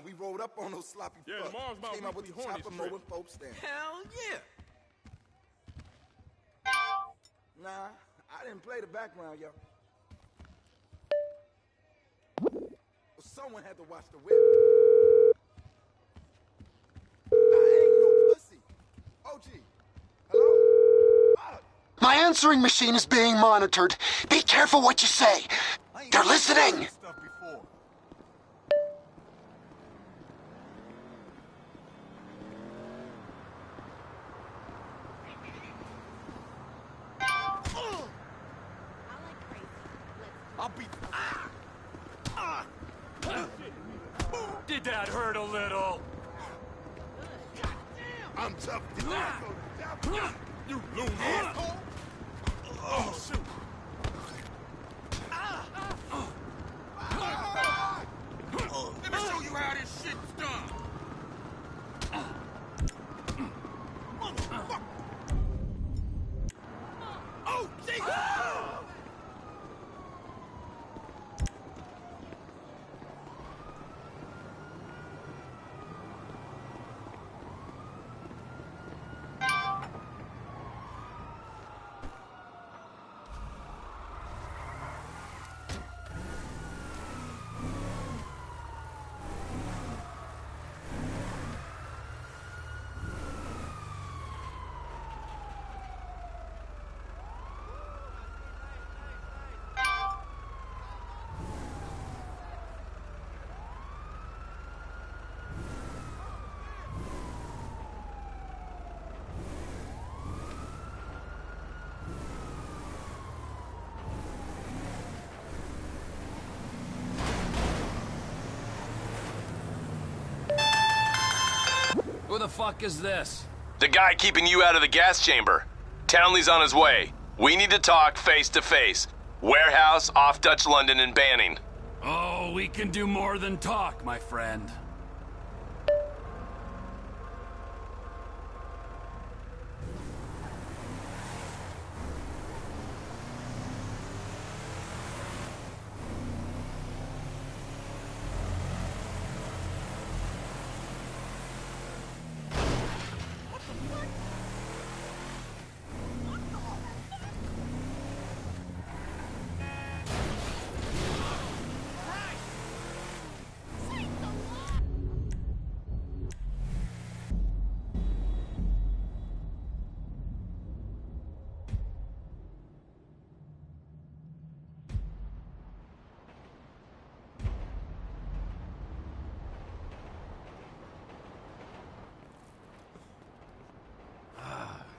We rolled up on those sloppy fucks. tomorrow's my Came out with the weekly horny chopper strip. mowing folks down. Hell yeah! Nah, I didn't play the background, yo. Someone had to watch the whip. I ain't no pussy. OG. Hello? Fuck. My answering machine is being monitored. Be careful what you say. They're listening. Stuff before. I'll be... Did that hurt a little? I'm tough. You loony asshole! Oh, shoot! Let me show you how this shit's done! Motherfucker! Oh, Jesus! Who the fuck is this? The guy keeping you out of the gas chamber. Townley's on his way. We need to talk face to face. Warehouse off Dutch London and Banning. Oh, we can do more than talk, my friend.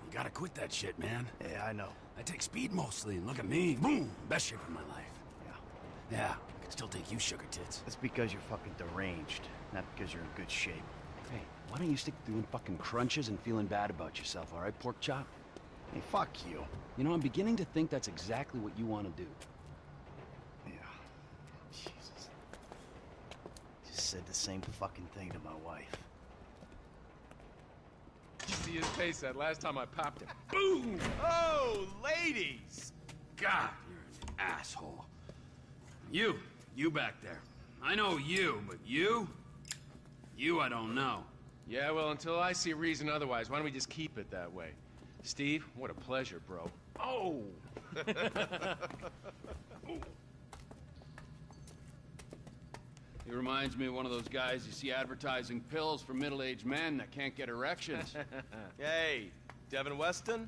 You gotta quit that shit, man. Yeah, I know. I take speed mostly, and look at me. Boom! Best shape of my life. Yeah, I can still take you, sugar tits. That's because you're fucking deranged, not because you're in good shape. Hey, why don't you stick to doing fucking crunches and feeling bad about yourself, all right, pork chop? Hey, fuck you. You know, I'm beginning to think that's exactly what you want to do. Yeah. Jesus. Just said the same fucking thing to my wife. You see his face that last time I popped him. Boom! Oh, ladies! God, you're an asshole. You back there. I know you, but you? You I don't know. Yeah, well, until I see reason otherwise, why don't we just keep it that way? Steve, what a pleasure, bro. Oh! He reminds me of one of those guys you see advertising pills for middle-aged men that can't get erections. Hey, Devin Weston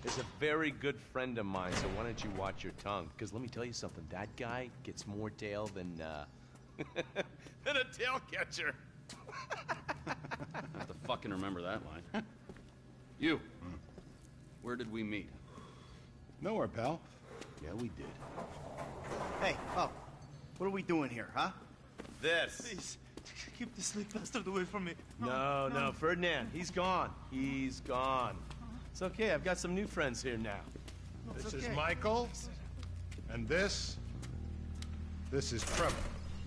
is a very good friend of mine, so why don't you watch your tongue? Because let me tell you something, that guy gets more tail than, than a tail catcher. I have to fucking remember that line. You. Where did we meet? Nowhere, pal. Yeah, we did. Hey, oh, what are we doing here, huh? This. Please, keep this sleep bastard away from me. No, Ferdinand, he's gone. He's gone. It's okay, I've got some new friends here now. This is Michael, and this is Trevor.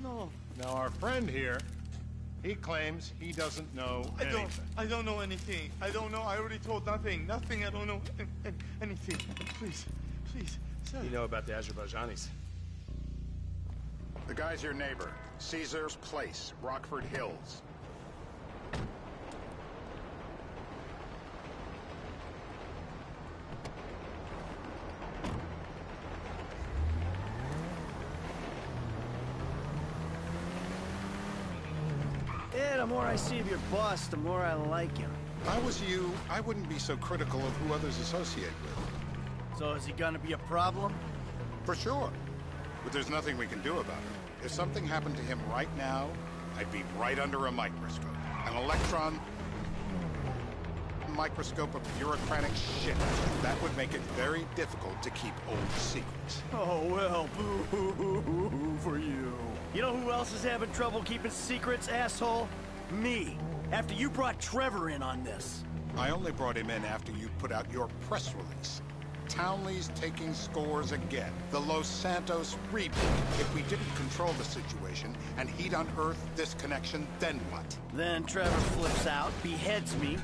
No. Now, our friend here, he claims he doesn't know anything. I don't know anything. I don't know. I already told nothing. Nothing. I don't know anything. Please, sir. You know about the Azerbaijanis? The guy's your neighbor. Caesar's Place, Rockford Hills. Yeah, the more I see of your boss, the more I like him. If I was you, I wouldn't be so critical of who others associate with. So is he gonna be a problem? For sure. But there's nothing we can do about it. If something happened to him right now, I'd be right under a microscope. An electron microscope of bureaucratic shit. That would make it very difficult to keep old secrets. Oh, well, boo-hoo-hoo for you. You know who else is having trouble keeping secrets, asshole? Me. After you brought Trevor in on this. I only brought him in after you put out your press release. Townley's taking scores again. The Los Santos reboot. If we didn't control the situation and he'd unearthed this connection, then what? Then Trevor flips out, beheads me,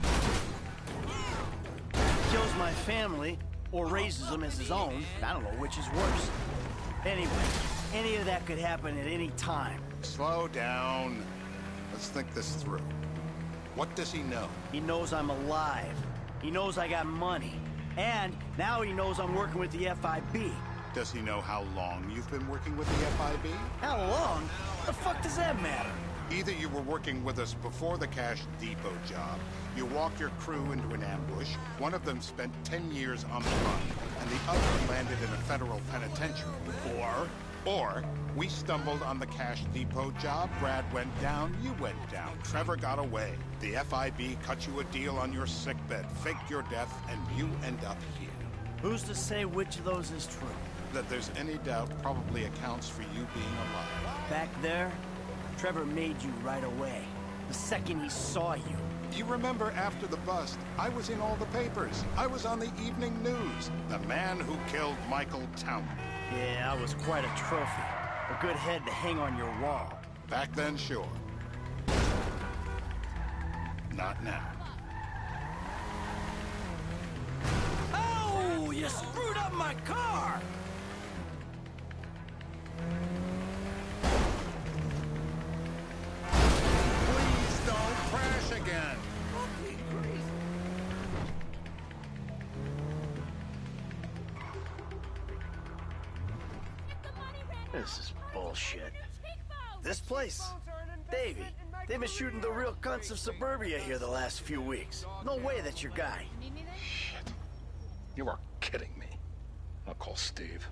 kills my family, or raises them as his own. I don't know which is worse. Anyway, any of that could happen at any time. Slow down. Let's think this through. What does he know? He knows I'm alive. He knows I got money. And now he knows I'm working with the FIB. Does he know how long you've been working with the FIB? How long? The fuck does that matter? Either you were working with us before the Cash Depot job, you walked your crew into an ambush, one of them spent 10 years on the run, and the other landed in a federal penitentiary. Or we stumbled on the Cash Depot job, Brad went down, you went down, Trevor got away. The FIB cut you a deal on your sickbed, faked your death, and you end up here. Who's to say which of those is true? That there's any doubt probably accounts for you being alive. Back there, Trevor made you right away. The second he saw you. You remember after the bust, I was in all the papers. I was on the evening news. The man who killed Michael Townley. Yeah, I was quite a trophy. A good head to hang on your wall. Back then, sure. Not now. Oh, you screwed up my car! Please don't crash again. This is bullshit. This place? Davey, they've been shooting the real cunts of suburbia here the last few weeks. No way that's your guy. Shit. You are kidding me. I'll call Steve.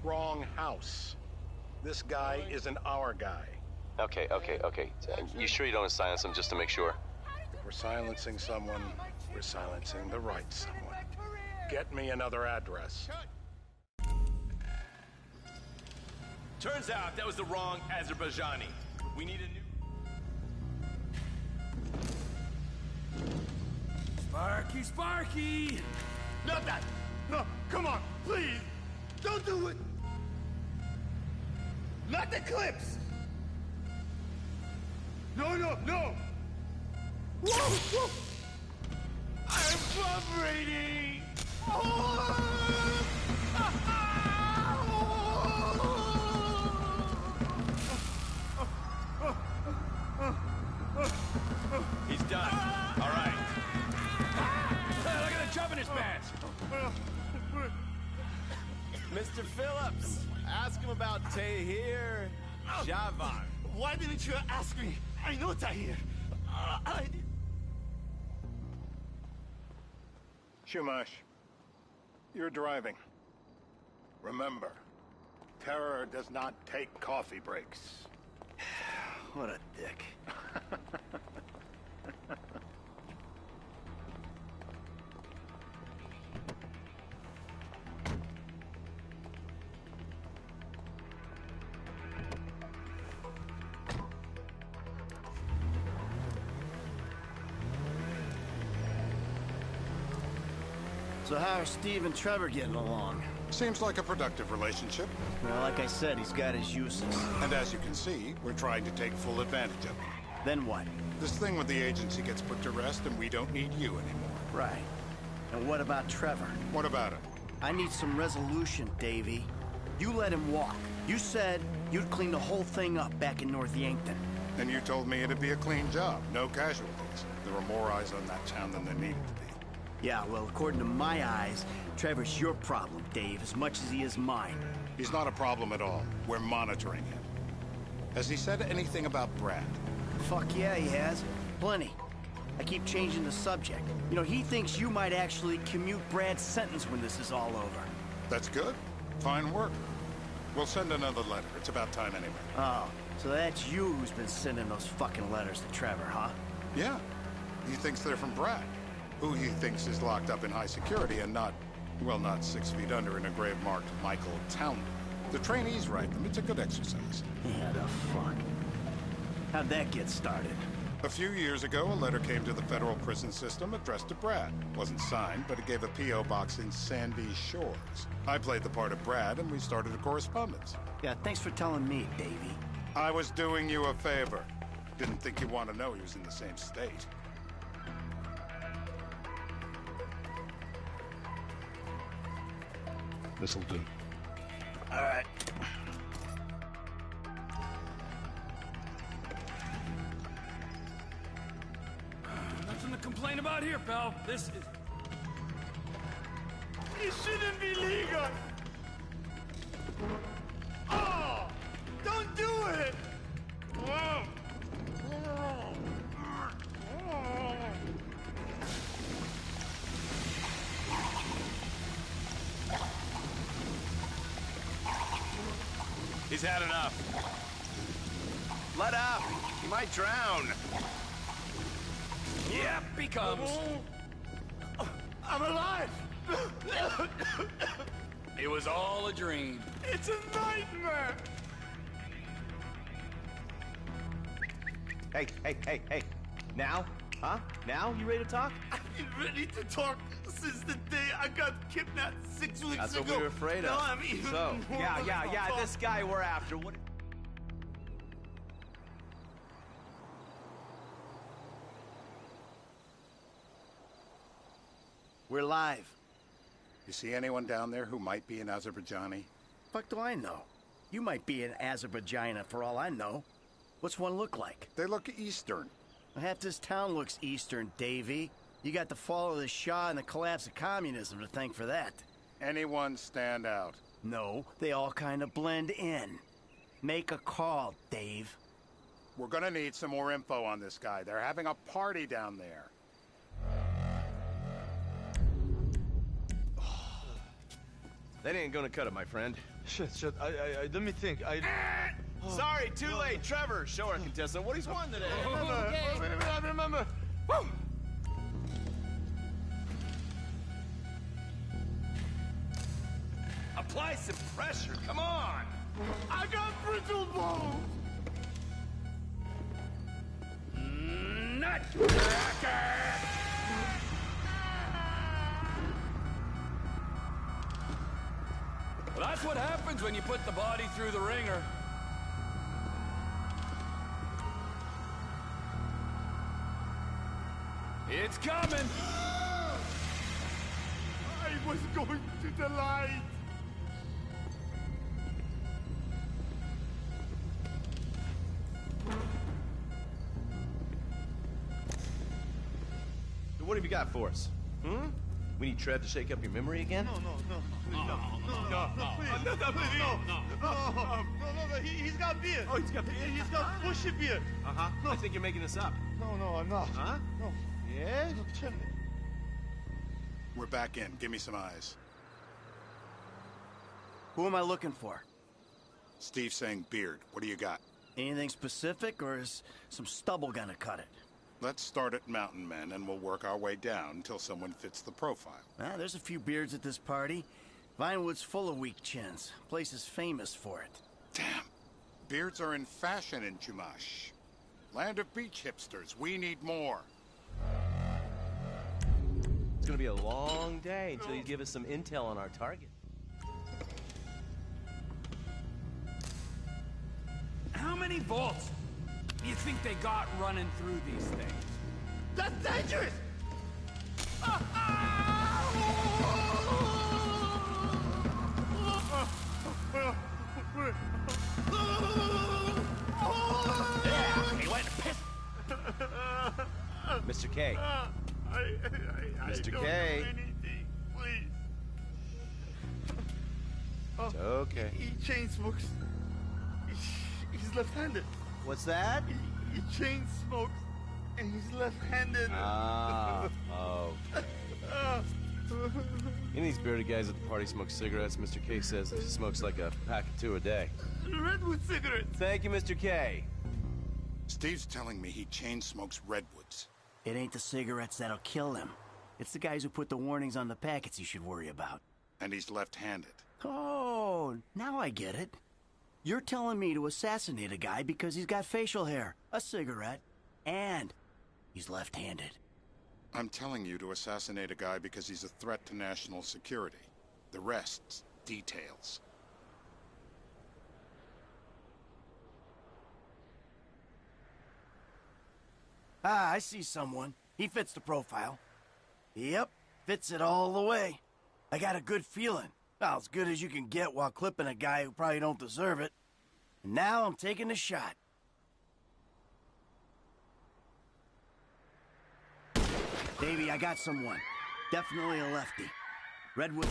Wrong house. This guy isn't our guy. Okay. You sure you don't silence him just to make sure? If we're silencing someone, we're silencing the right someone. Get me another address. Turns out that was the wrong Azerbaijani. We need a new... Sparky! Not that! No, come on, please! Don't do it! Not the clips! No! Whoa! Whoa! I'm vibrating! He's done. All right. Look at the jump in his pants. Mr. Phillips, ask him about Tahir Javan. Why didn't you ask me? I know Tahir. Shumash, you're driving. Remember, terror does not take coffee breaks. What a dick. So how are Steve and Trevor getting along? Seems like a productive relationship. Well, like I said, he's got his uses. And as you can see, we're trying to take full advantage of it. Then what? This thing with the agency gets put to rest and we don't need you anymore. Right. And what about Trevor? What about it? I need some resolution, Davey. You let him walk. You said you'd clean the whole thing up back in North Yankton. And you told me it'd be a clean job, no casualties. There were more eyes on that town than there needed to be. Yeah, well, according to my eyes, Trevor's your problem, Dave, as much as he is mine. He's not a problem at all. We're monitoring him. Has he said anything about Brad? Fuck yeah, he has. Plenty. I keep changing the subject. You know, he thinks you might actually commute Brad's sentence when this is all over. That's good. Fine work. We'll send another letter. It's about time anyway. Oh, so that's you who's been sending those fucking letters to Trevor, huh? Yeah. He thinks they're from Brad, who he thinks is locked up in high security and not, well, not 6 feet under in a grave marked Michael Townley. The trainees write them. It's a good exercise. Yeah, the fuck. How'd that get started? A few years ago, a letter came to the federal prison system addressed to Brad. Wasn't signed, but it gave a P.O. box in Sandy Shores. I played the part of Brad, and we started a correspondence. Yeah, thanks for telling me, Davey. I was doing you a favor. Didn't think you want to know he was in the same state. This'll do. All right. Nothing to complain about here, pal. This is... It shouldn't be legal! Oh! Don't do it! He's had enough. Let up. He might drown. Yep, he comes. I'm alive! It was all a dream. It's a nightmare! Hey. Now? Huh? Now? You ready to talk? I've been ready to talk since the day I got kidnapped 6 weeks That's ago. what we were afraid of. Now I'm even So, more yeah, this guy we're after, what... We're live. You see anyone down there who might be an Azerbaijani? Fuck do I know? You might be an Azerbaijana for all I know. What's one look like? They look Eastern. Half this town looks Eastern, Davey. You got the fall of the Shah and the collapse of communism to thank for that. Anyone stand out? No, they all kind of blend in. Make a call, Dave. We're gonna need some more info on this guy. They're having a party down there. That ain't gonna cut it, my friend. Shit. Let me think. Sorry, too late. Trevor, show our contestant what he's won today. I remember. Woo! Apply some pressure, come on! I got brittle bones! Nutcracker! Well, that's what happens when you put the body through the ringer. It's coming! I was going to the light! What have you got for us? We need Trev to shake up your memory again? No, he's got beer. Oh, he's got beer? He's got bushy beer. Uh-huh. I think you're making this up. No, I'm not. Huh? No. Yes? No, tell me. We're back in. Give me some eyes. Who am I looking for? Steve saying beard. What do you got? Anything specific, or is some stubble gonna cut it? Let's start at Mountain Men, and we'll work our way down until someone fits the profile. There's a few beards at this party. Vinewood's full of weak chins. Place is famous for it. Damn. Beards are in fashion in Chumash. Land of beach hipsters. We need more. It's gonna be a long day until you give us some intel on our target. How many volts do you think they got running through these things? That's dangerous! K. Mr. don't K. do anything, please. It's okay. He chain smokes. He's left-handed. What's that? He chain smokes, and he's left-handed. Ah, okay. Any of these bearded guys at the party smoke cigarettes. Mr. K says he smokes like a pack of 2 a day. Redwood cigarettes. Thank you, Mr. K. Steve's telling me he chain smokes redwoods. It ain't the cigarettes that'll kill him. It's the guys who put the warnings on the packets you should worry about. And he's left-handed. Oh, now I get it. You're telling me to assassinate a guy because he's got facial hair, a cigarette, and he's left-handed. I'm telling you to assassinate a guy because he's a threat to national security. The rest's details. Ah, I see someone. He fits the profile. Yep, fits it all the way. I got a good feeling. Well, as good as you can get while clipping a guy who probably don't deserve it. And now I'm taking the shot. Baby, I got someone. Definitely a lefty. Redwood.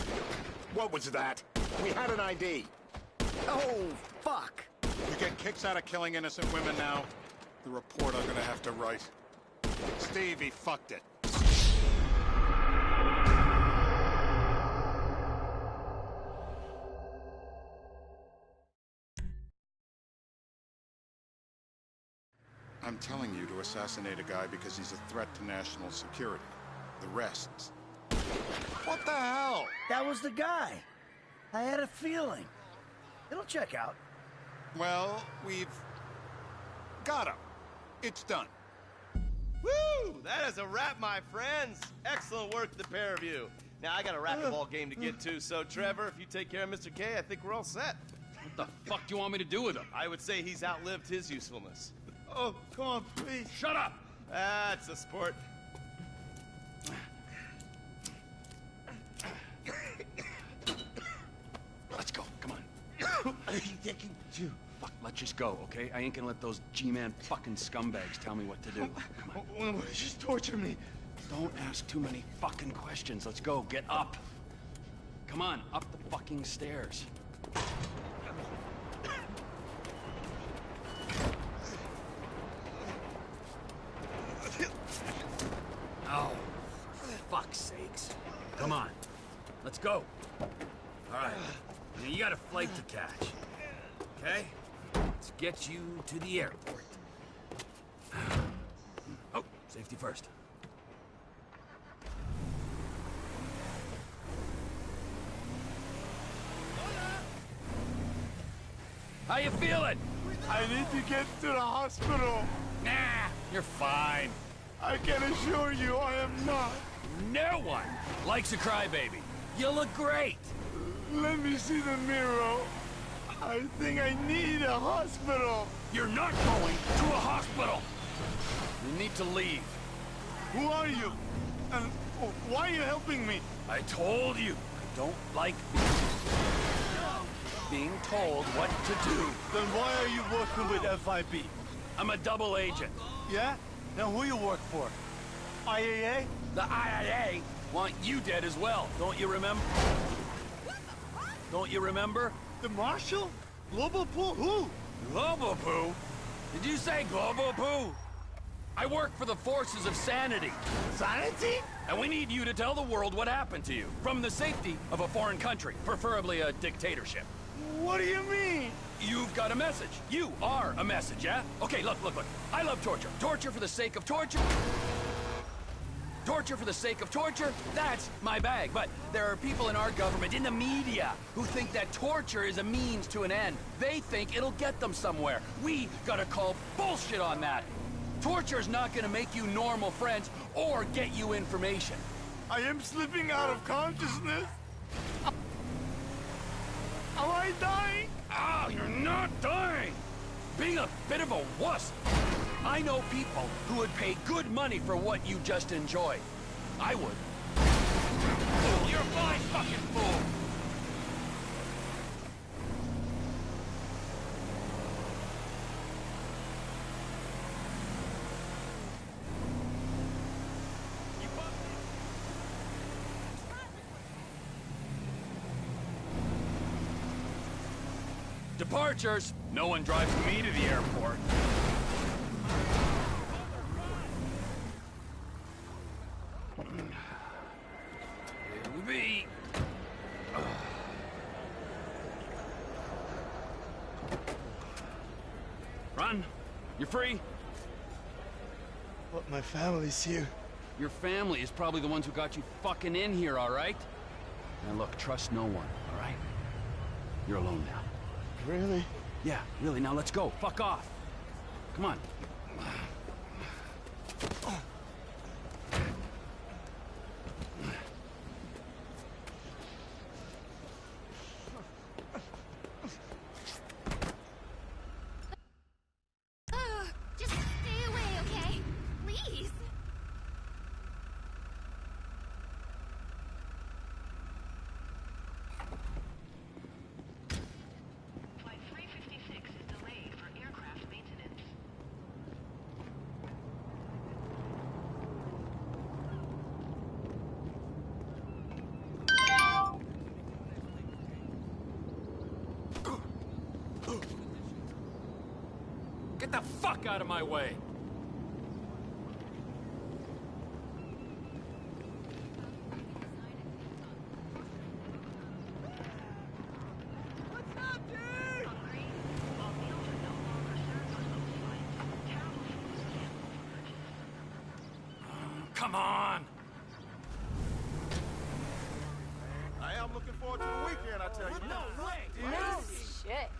What was that? We had an ID. Oh, fuck. You get kicks out of killing innocent women now? The report I'm gonna have to write. Steve, he fucked it. I'm telling you to assassinate a guy because he's a threat to national security. The rest's... What the hell? That was the guy. I had a feeling. It'll check out. Well, we've... got him. It's done. Woo! That is a wrap, my friends. Excellent work, the pair of you. Now, I got a racquetball game to get to, so Trevor, if you take care of Mr. K, I think we're all set. What the fuck do you want me to do with him? I would say he's outlived his usefulness. Oh, come on, please. Shut up! That's a sport. Let's go. Come on. Are you taking two? Fuck, let's just go, okay? I ain't gonna let those G-Man fucking scumbags tell me what to do. Come on. Just torture me. Don't ask too many fucking questions. Let's go. Get up. Come on, up the fucking stairs. Oh, for fuck's sakes. Come on. Let's go. All right. Now, you got a flight to catch. Okay? Let's get you to the airport. Oh, safety first. How you feeling? I need to get to the hospital. Nah, you're fine. I can assure you I am not. No one likes a crybaby. You look great. Let me see the mirror. I think I need a hospital. You're not going to a hospital. You need to leave. Who are you? And why are you helping me? I told you, I don't like being told what to do. Then why are you working with FIB? I'm a double agent. Yeah? Now who you work for? IAA? The IAA want you dead as well, don't you remember? Don't you remember? The Marshal? Global Poo? Who? Global Poo? Did you say Global Poo? I work for the forces of sanity. Sanity? And we need you to tell the world what happened to you. From the safety of a foreign country, preferably a dictatorship. What do you mean? You've got a message. You are a message, yeah? Okay, look. I love torture. Torture for the sake of torture. Torture for the sake of torture, that's my bag. But there are people in our government, in the media, who think that torture is a means to an end. They think it'll get them somewhere. We gotta call bullshit on that. Torture's not gonna make you normal friends or get you information. I am slipping out of consciousness. Am I dying? Ah, you're not dying! Being a bit of a wuss. I know people who would pay good money for what you just enjoyed. I would. Fool, you're a fine fucking fool! Departures! No one drives me to the airport. Here we be. Run. You're free. But my family's here. Your family is probably the ones who got you fucking in here, all right? Now look, trust no one, all right? You're alone now. Really? Yeah, really, now let's go. Fuck off. Come on. Just stay away, okay? Please. Flight 356 is delayed for aircraft maintenance. Get the fuck out of my way! Come on! I am looking forward to the weekend, I tell you. No way! Oh, shit.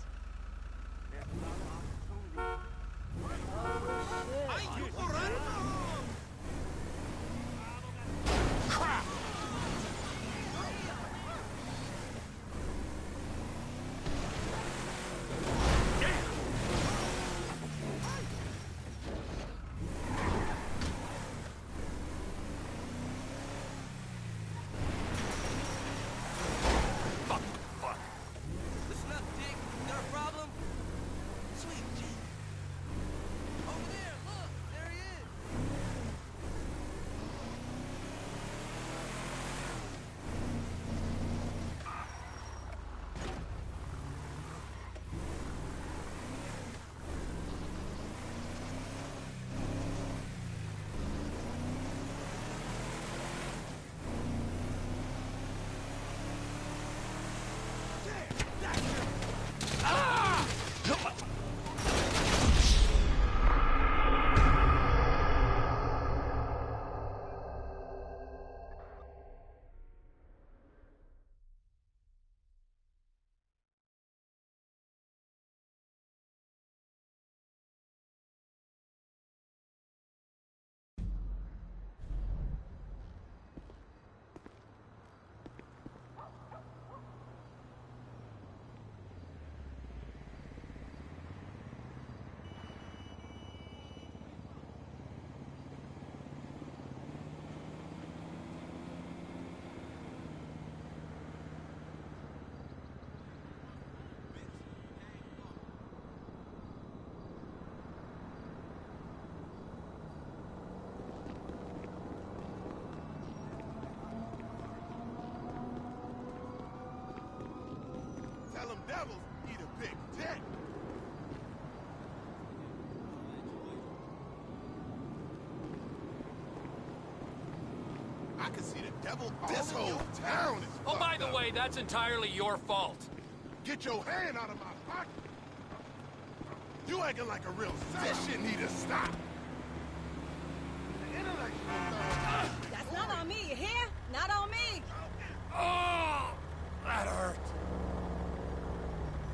Crap! Listen up, Dick. Got a problem? Sweet, G. Over there, look. There he is. Tell them devils eat a big dick. I can see the devil. This whole town is. Oh, by fucked the up. way, that's entirely your fault. Get your hand out of my pocket. You acting like a real This shit need to stop. The intellectual thug. That's not on me, you hear? Not on me. Oh, that hurt.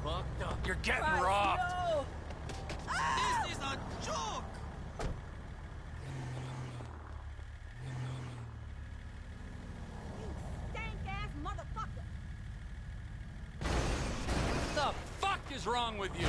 Fucked up. You're getting Christ, robbed. no. This is a joke. Stank-ass motherfucker. What the fuck is wrong with you?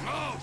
Oh,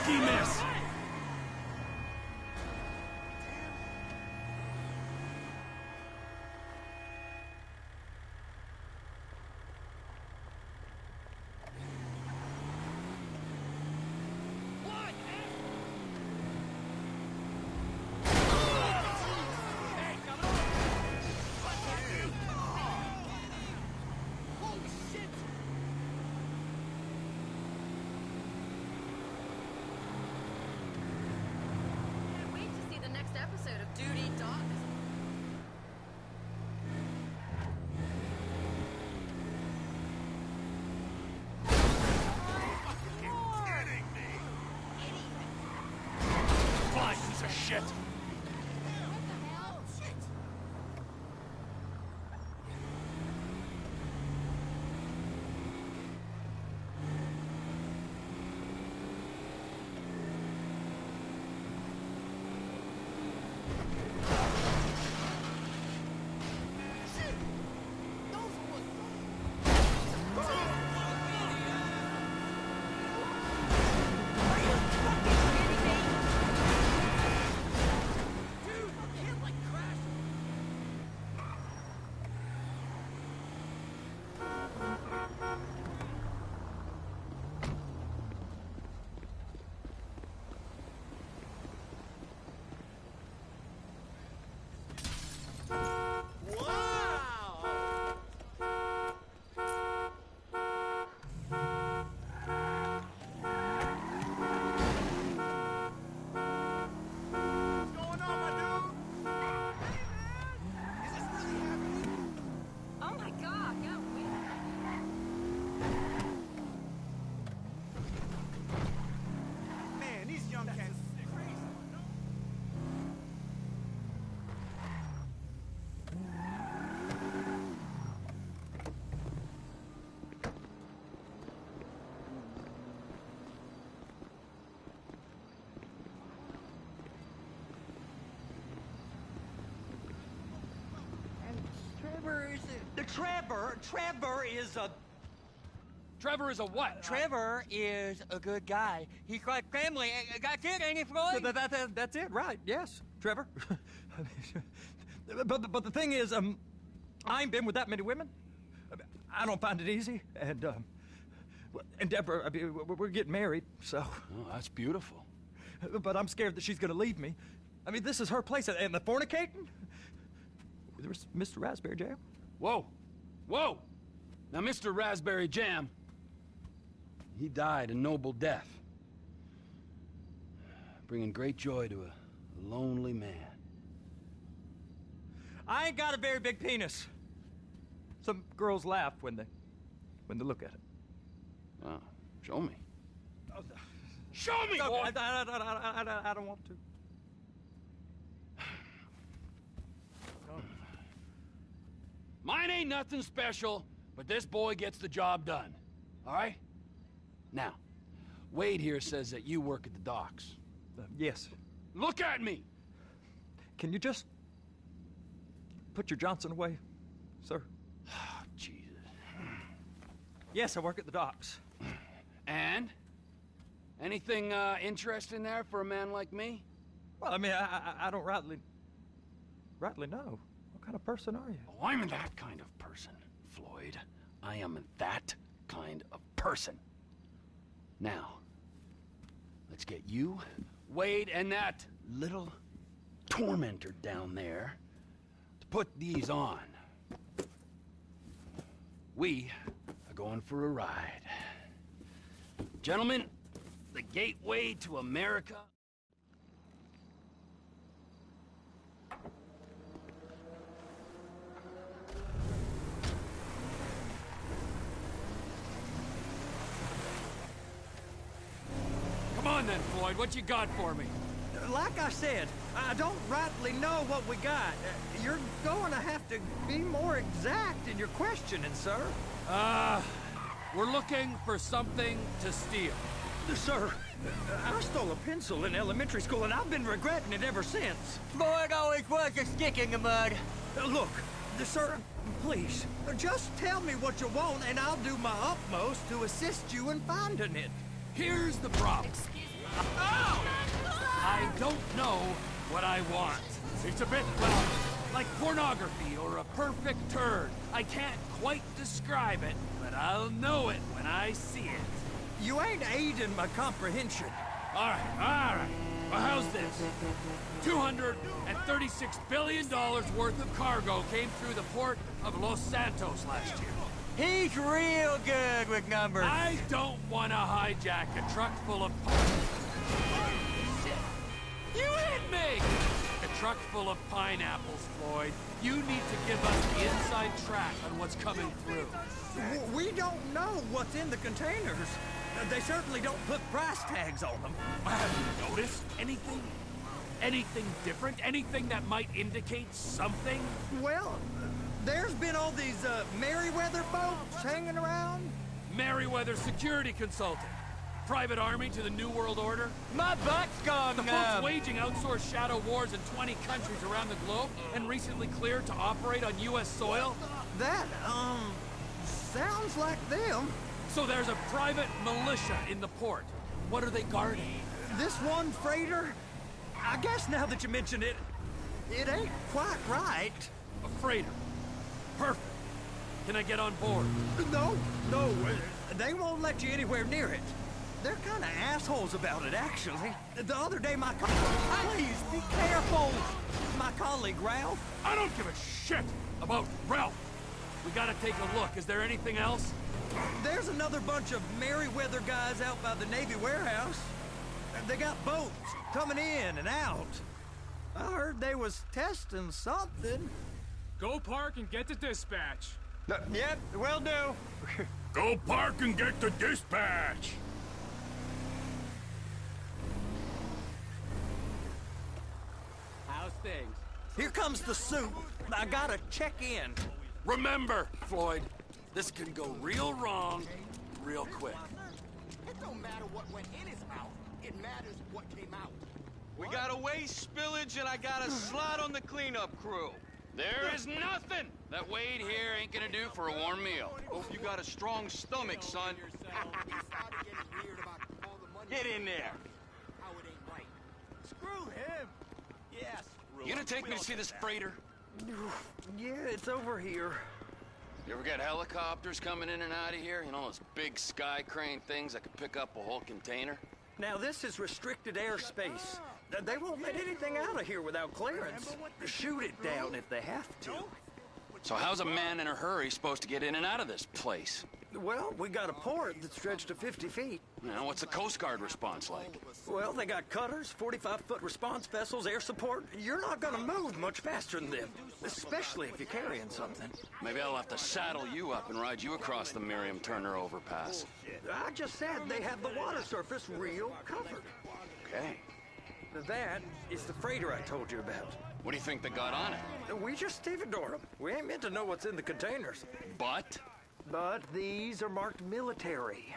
Rookie miss! Can't wait to see the next episode of Duty Dogs. Fine, piece of shit! Oh my god, no, wait. Man, these young cats are crazy. Trevor is a... Trevor is a what? Trevor is a good guy. He's like family. That's it, ain't it, Floyd? That's it, right? Yes, Trevor. but the thing is, I ain't been with that many women. I don't find it easy, and Deborah, I mean, we're getting married, so. Oh, that's beautiful. But I'm scared that she's gonna leave me. I mean, this is her place, and the fornicating. There's Mr. Raspberry Jam. Whoa, whoa! Now, Mr. Raspberry Jam, he died a noble death, bringing great joy to a lonely man. I ain't got a very big penis. Some girls laugh when they look at it. Oh, show me. Show me, No, boy! I don't want to. Mine ain't nothing special, but this boy gets the job done. All right? Now, Wade here says that you work at the docks. Yes. Look at me! Can you just put your Johnson away, sir? Jesus. Yes, I work at the docks. And? Anything interesting there for a man like me? Well, I mean, I don't rightly know. What kind of person are you? Oh, I'm that kind of person, Floyd. I am that kind of person. Now, let's get you, Wade, and that little tormentor down there to put these on. We are going for a ride. Gentlemen, the gateway to America. Come on then, Floyd, what you got for me? Like I said, I don't rightly know what we got. You're going to have to be more exact in your questioning, sir. We're looking for something to steal. Sir, I stole a pencil in elementary school, and I've been regretting it ever since. Floyd always was a stick in the mud. Look, sir, please, just tell me what you want, and I'll do my utmost to assist you in finding it. Here's the problem. Excuse me? I don't know what I want. It's a bit, well, like pornography or a perfect turd. I can't quite describe it, but I'll know it when I see it. You ain't aiding my comprehension. All right. Well, how's this? $236 billion worth of cargo came through the port of Los Santos last year. He's real good with numbers. I don't want to hijack a truck full of... Shit! You hit me! A truck full of pineapples, Floyd. You need to give us the inside track on what's coming through. We don't know what's in the containers. They certainly don't put price tags on them. Have you noticed anything? Anything different? Anything that might indicate something? Well, there's been all these Merryweather folks hanging around. Merryweather Security Consulting. Private army to the New World Order. My butt's gone The folks waging outsourced shadow wars in 20 countries around the globe and recently cleared to operate on U.S. soil. That, sounds like them. So there's a private militia in the port. What are they guarding? This one freighter? I guess now that you mention it, it ain't quite right. A freighter. Perfect. Can I get on board? No, they won't let you anywhere near it. They're kind of assholes about it, actually. The other day, Please, be careful! My colleague, Ralph... I don't give a shit about Ralph! We gotta take a look. Is there anything else? There's another bunch of Merryweather guys out by the Navy warehouse. They got boats coming in and out. I heard they was testing something. Go park and get the dispatch. Yep, will do. Go park and get the dispatch! How's things? Here comes the suit. I gotta check in. Remember, Floyd, this can go real wrong real quick. It don't matter what went in his mouth. It matters what came out. We got a waste spillage and I got a slot on the cleanup crew. There is nothing that Wade here ain't gonna do for a warm meal. Hope you got a strong stomach, son. Get in there. Screw him. Yes. You gonna take me to see this freighter? Yeah, it's over here. You ever got helicopters coming in and out of here? You know, those big sky crane things that could pick up a whole container? Now, this is restricted airspace. They won't let anything out of here without clearance. Shoot it down if they have to. So how's a man in a hurry supposed to get in and out of this place? Well, we got a port that's stretched to 50 feet. Now, what's the Coast Guard response like? Well, they got cutters, 45-foot response vessels, air support. You're not gonna move much faster than them, especially if you're carrying something. Maybe I'll have to saddle you up and ride you across the Miriam Turner overpass. I just said they have the water surface real covered. Okay. That is the freighter I told you about. What do you think they got on it? We just stevedore them. We ain't meant to know what's in the containers. But these are marked military.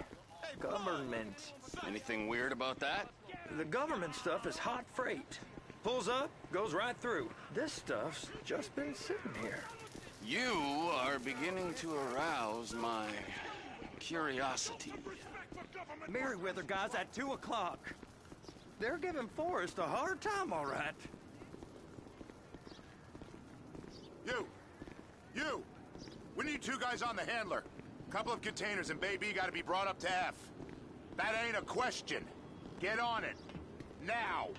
Government. Anything weird about that? The government stuff is hot freight. Pulls up, goes right through. This stuff's just been sitting here. You are beginning to arouse my curiosity. Merryweather guys at 2 o'clock. They're giving Forrest a hard time, all right. You! We need 2 guys on the handler. Couple of containers and Bay B gotta be brought up to F. That ain't a question. Get on it. Now!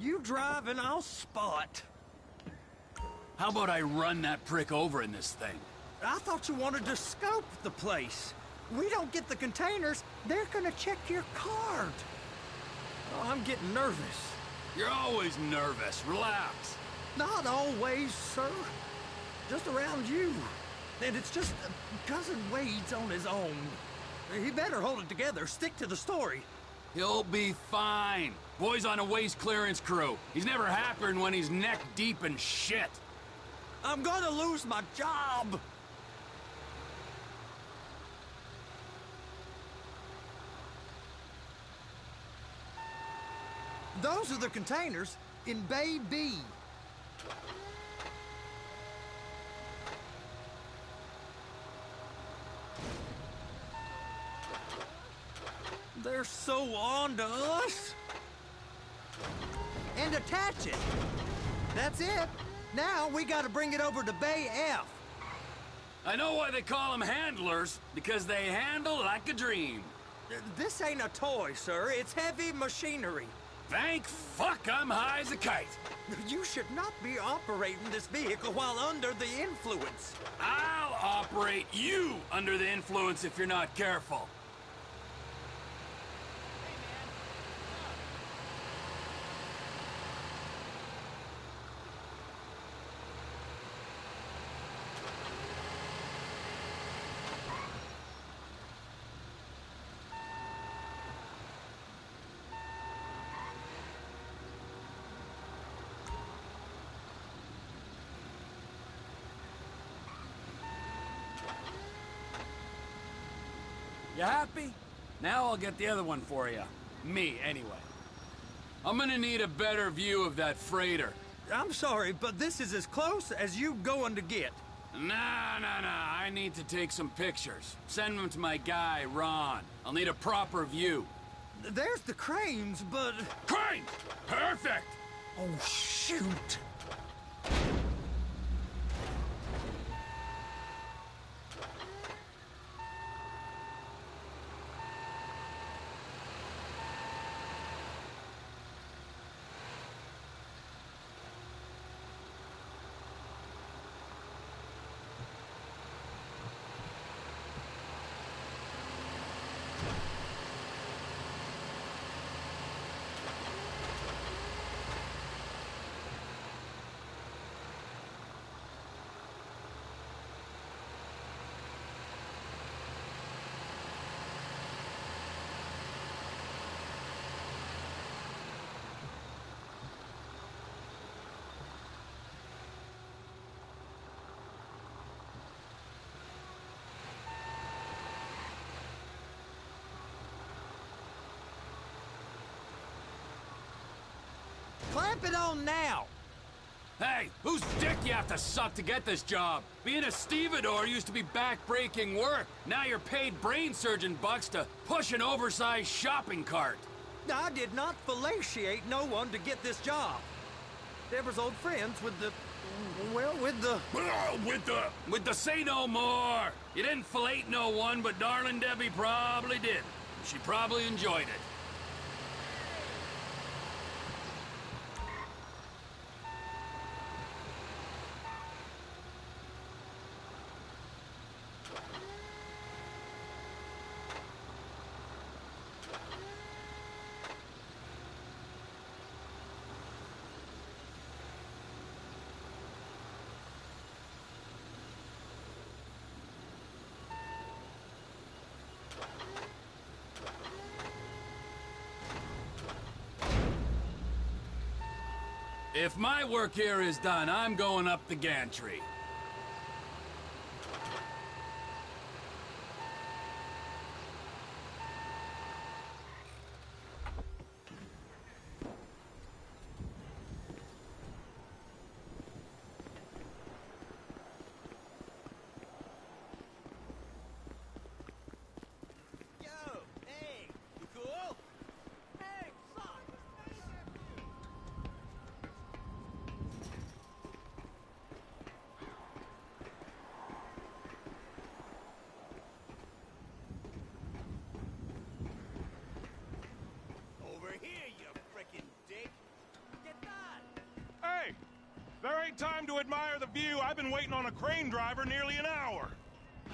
You drive and I'll spot. How about I run that prick over in this thing? I thought you wanted to scope the place. We don't get the containers, they're gonna check your card. Oh, I'm getting nervous. You're always nervous. Relax. Not always, sir. Just around you. And it's just Cousin Wade's on his own. He better hold it together, stick to the story. He'll be fine. Boy's on a waste clearance crew. He's never happier than when he's neck deep in shit. I'm gonna lose my job. Those are the containers in Bay B. They're so on to us. And attach it. That's it. Now we gotta bring it over to Bay F. I know why they call them handlers, because they handle like a dream. This ain't a toy, sir. It's heavy machinery. Thank fuck I'm high as a kite. You should not be operating this vehicle while under the influence. I'll operate you under the influence if you're not careful. You happy? Now I'll get the other one for you. Me, anyway. I'm gonna need a better view of that freighter. I'm sorry, but this is as close as you going to get. Nah. I need to take some pictures. Send them to my guy, Ron. I'll need a proper view. There's the cranes, but... Cranes! Perfect! Oh, shoot. Clamp it on now! Hey, whose dick you have to suck to get this job? Being a stevedore used to be back-breaking work. Now you're paid brain surgeon bucks to push an oversized shopping cart. I did not fellatiate no one to get this job. Deborah's old friends with the... well, with the... With the say no more! You didn't fillet no one, but darling Debbie probably did. She probably enjoyed it. If my work here is done, I'm going up the gantry. There ain't time to admire the view. I've been waiting on a crane driver nearly an hour.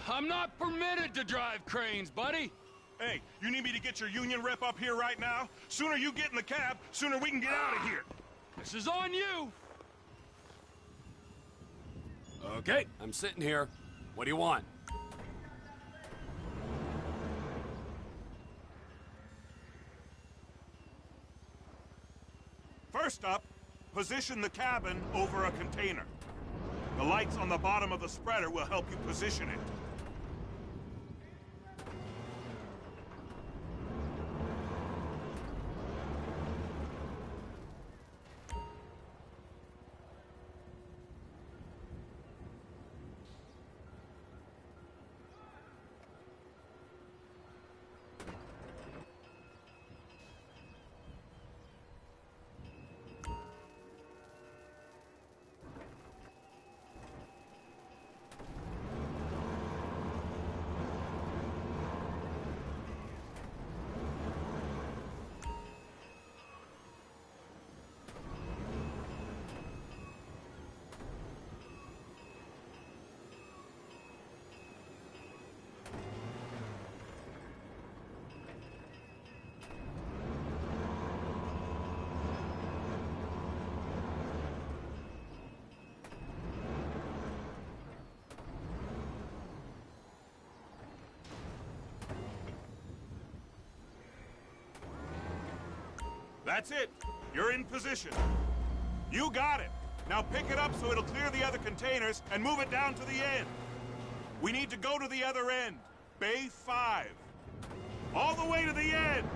I'm not permitted to drive cranes, buddy. Hey, you need me to get your union rep up here right now? Sooner you get in the cab, sooner we can get out of here. This is on you. Okay, I'm sitting here. What do you want? First up, position the cabin over a container. The lights on the bottom of the spreader will help you position it. That's it. You're in position. You got it. Now pick it up so it'll clear the other containers and move it down to the end. We need to go to the other end. Bay 5. All the way to the end!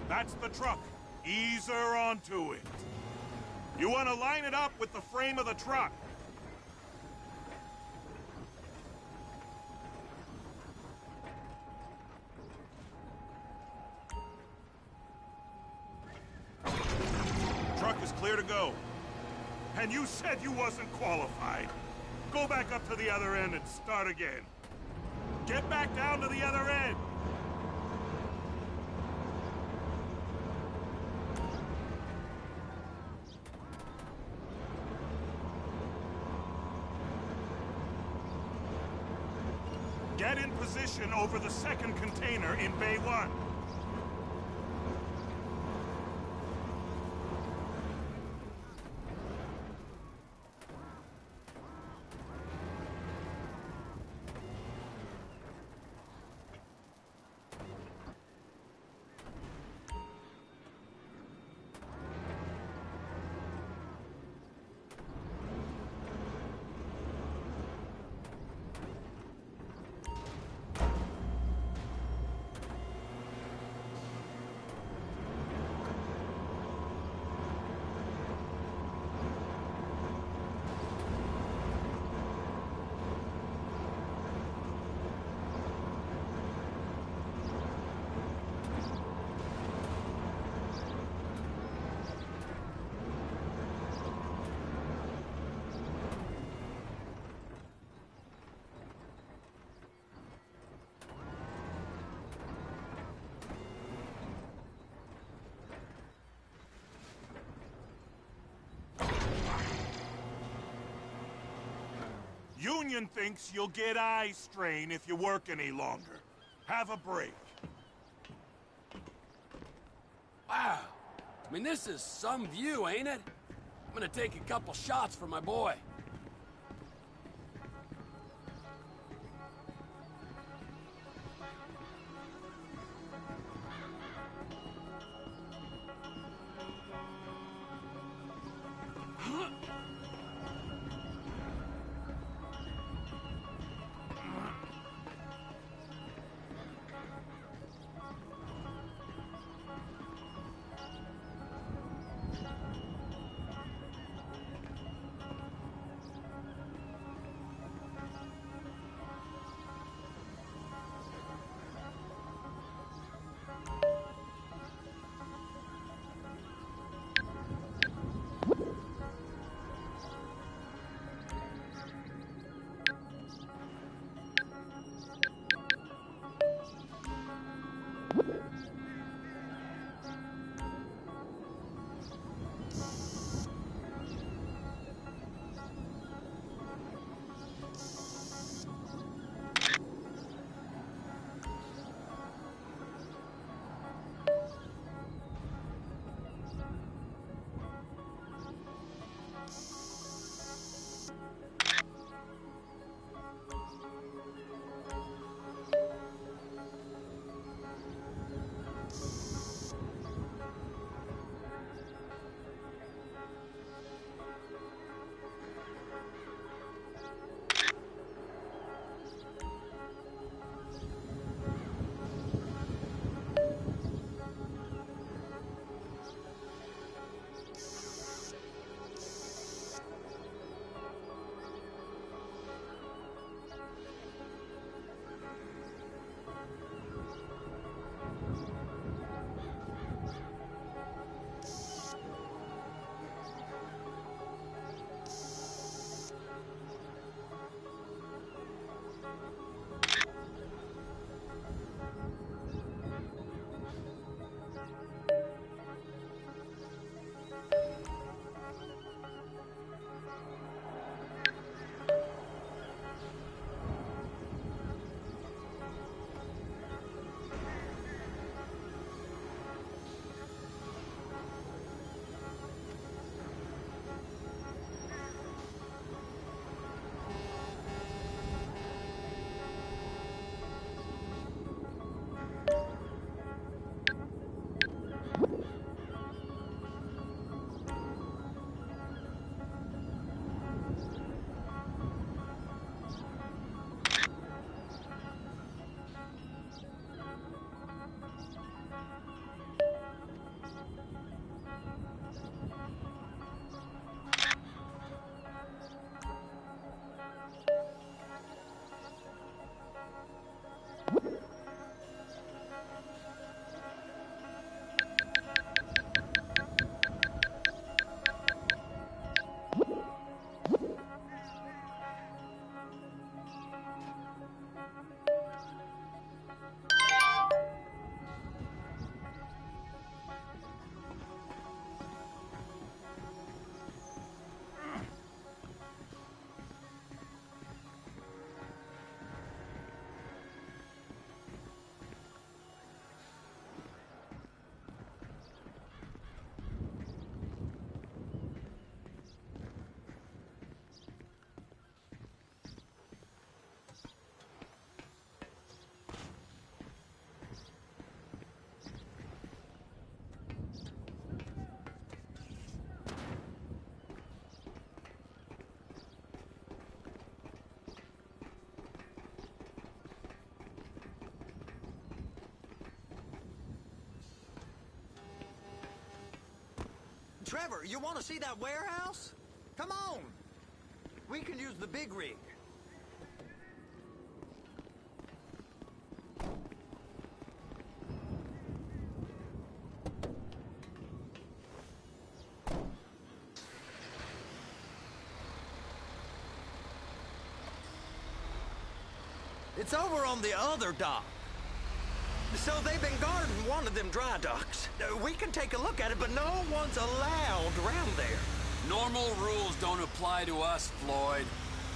That's the truck. Ease her onto it. You want to line it up with the frame of the truck. Truck is clear to go. And you said you wasn't qualified. Go back up to the other end and start again. Get back down to the other end. Get in position over the second container in Bay 1. Union thinks you'll get eye strain if you work any longer. Have a break. Wow. I mean, this is some view, ain't it? I'm gonna take a couple shots for my boy. Trevor, you want to see that warehouse? Come on. We can use the big rig. It's over on the other dock. So they've been guarding one of them dry docks. We can take a look at it, but no one's allowed around there. Normal rules don't apply to us, Floyd.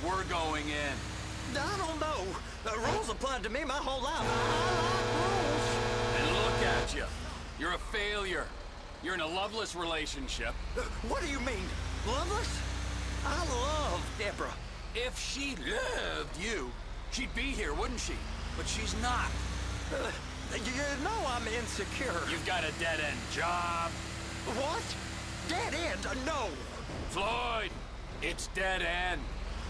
We're going in. I don't know. The rules applied to me my whole life. I like rules. And look at you. You're a failure. You're in a loveless relationship. What do you mean? Loveless? I love Deborah. If she loved you, she'd be here, wouldn't she? But she's not. You know I'm insecure. You've got a dead-end job. What? Dead end? No. Floyd, it's dead end.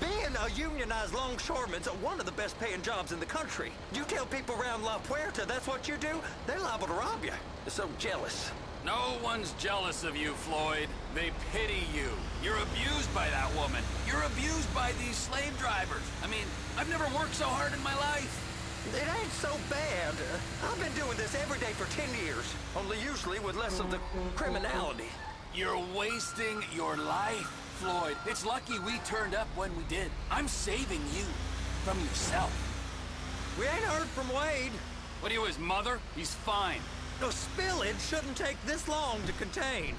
Being a unionized longshoreman's one of the best paying jobs in the country. You tell people around La Puerta that's what you do, they're liable to rob you. They're so jealous. No one's jealous of you, Floyd. They pity you. You're abused by that woman. You're abused by these slave drivers. I mean, I've never worked so hard in my life. It ain't so bad. I've been doing this every day for 10 years, only usually with less of the criminality. You're wasting your life, Floyd. It's lucky we turned up when we did. I'm saving you from yourself. We ain't heard from Wade. What are you, his mother? He's fine. The spillage shouldn't take this long to contain.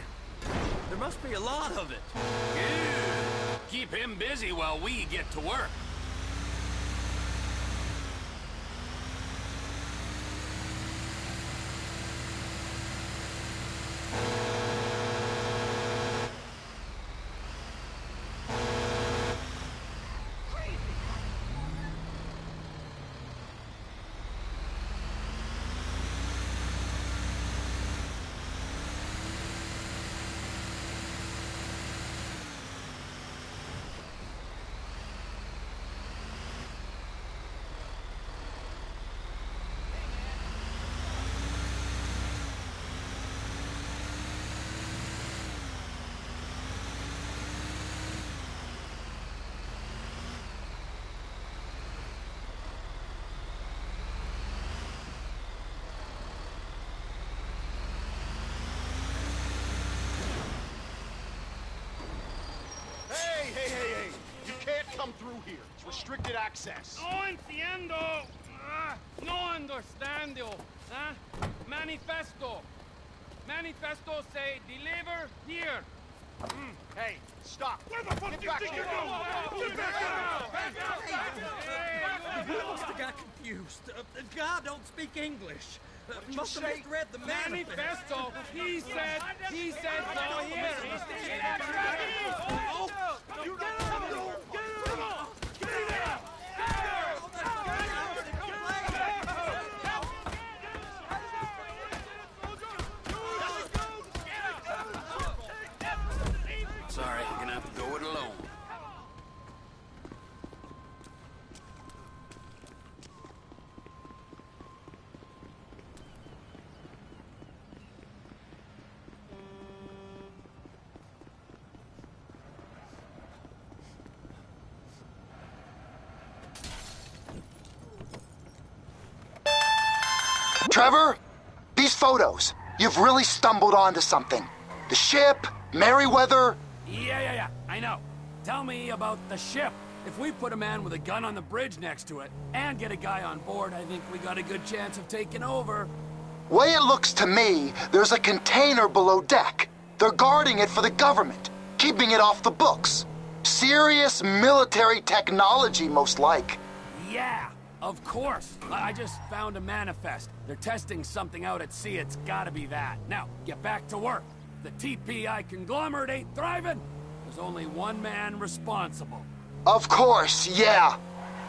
There must be a lot of it. Good. Keep him busy while we get to work. Hey! You can't come through here. It's restricted access. No entiendo. No understando. Manifesto. Manifesto say deliver here. Hey, stop. Where the fuck Get do you back think here. you're going? Get back He must have got confused. The guy don't speak English. Must have misread the manifesto. He said no here. Sorry, you're gonna have to go it alone. Trevor, these photos, you've really stumbled onto something. The ship, Merryweather. Yeah, I know. Tell me about the ship. If we put a man with a gun on the bridge next to it and get a guy on board, I think we got a good chance of taking over. Way it looks to me, there's a container below deck. They're guarding it for the government, keeping it off the books. Serious military technology, most like. Yeah, of course. I just found a manifest. They're testing something out at sea. It's gotta be that. Now, get back to work. The TPI conglomerate ain't thriving. There's only one man responsible. Of course, yeah.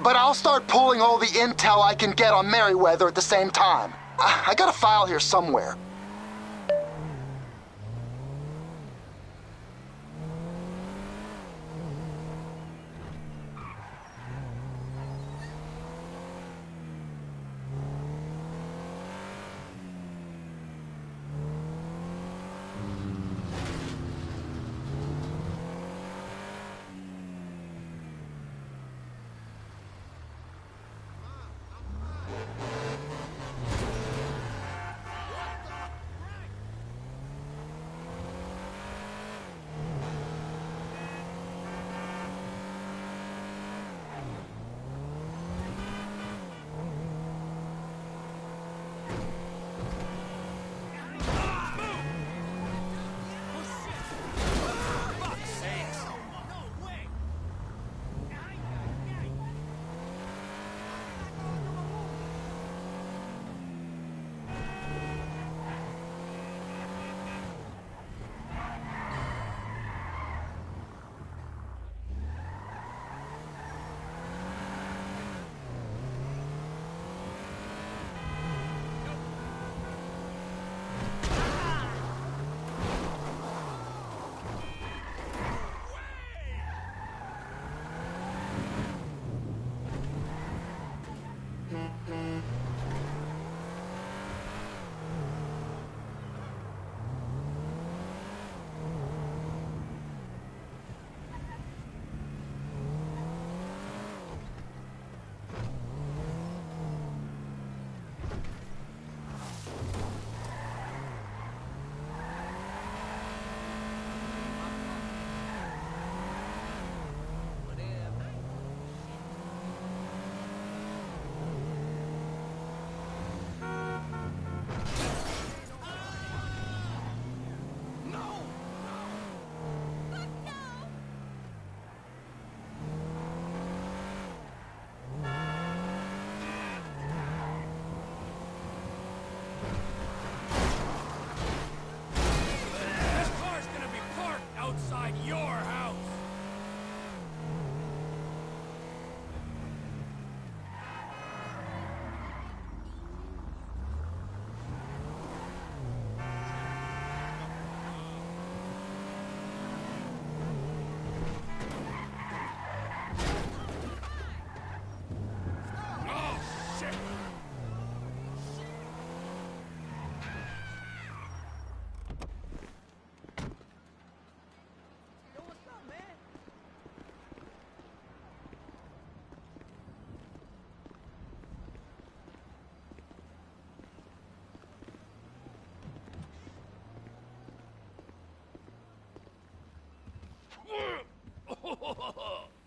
But I'll start pulling all the intel I can get on Merryweather at the same time. I got a file here somewhere.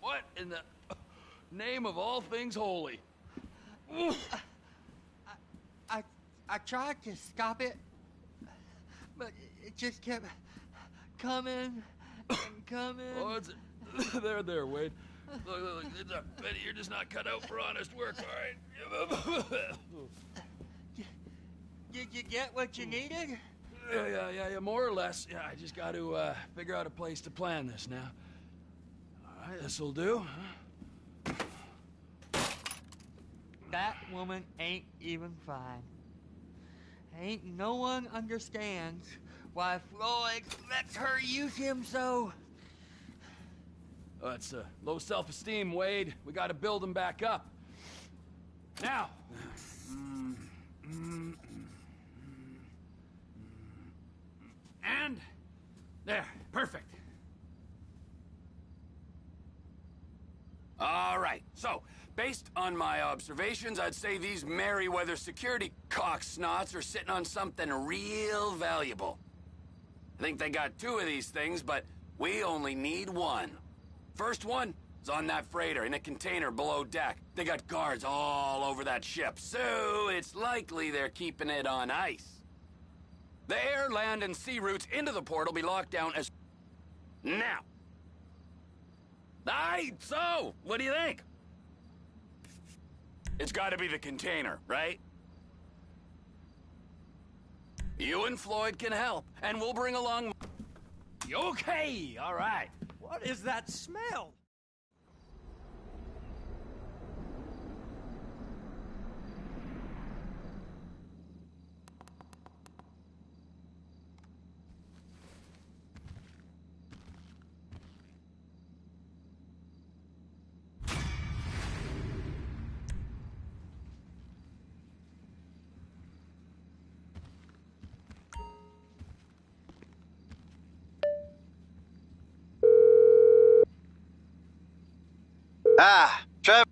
What in the name of all things holy? I tried to stop it, but it just kept coming and coming. Oh, it's there, Wade. Look, Betty, you're just not cut out for honest work, all right? Did you get what you needed? Yeah, more or less. Yeah, I just got to figure out a place to plan this now. All right, this'll do. That woman ain't even fine. Ain't no one understands why Floyd lets her use him so. Oh, that's low self-esteem, Wade. We got to build him back up. Now. And there, perfect. All right, so based on my observations, I'd say these Merryweather security cocksnots are sitting on something real valuable. I think they got 2 of these things, but we only need 1. First one is on that freighter in a container below deck. They got guards all over that ship, so it's likely they're keeping it on ice. The air, land, and sea routes into the port will be locked down as... Now. Aye, so, what do you think? It's gotta be the container, right? You and Floyd can help, and we'll bring along... Okay, all right. What is that smell? Ah, Trevor.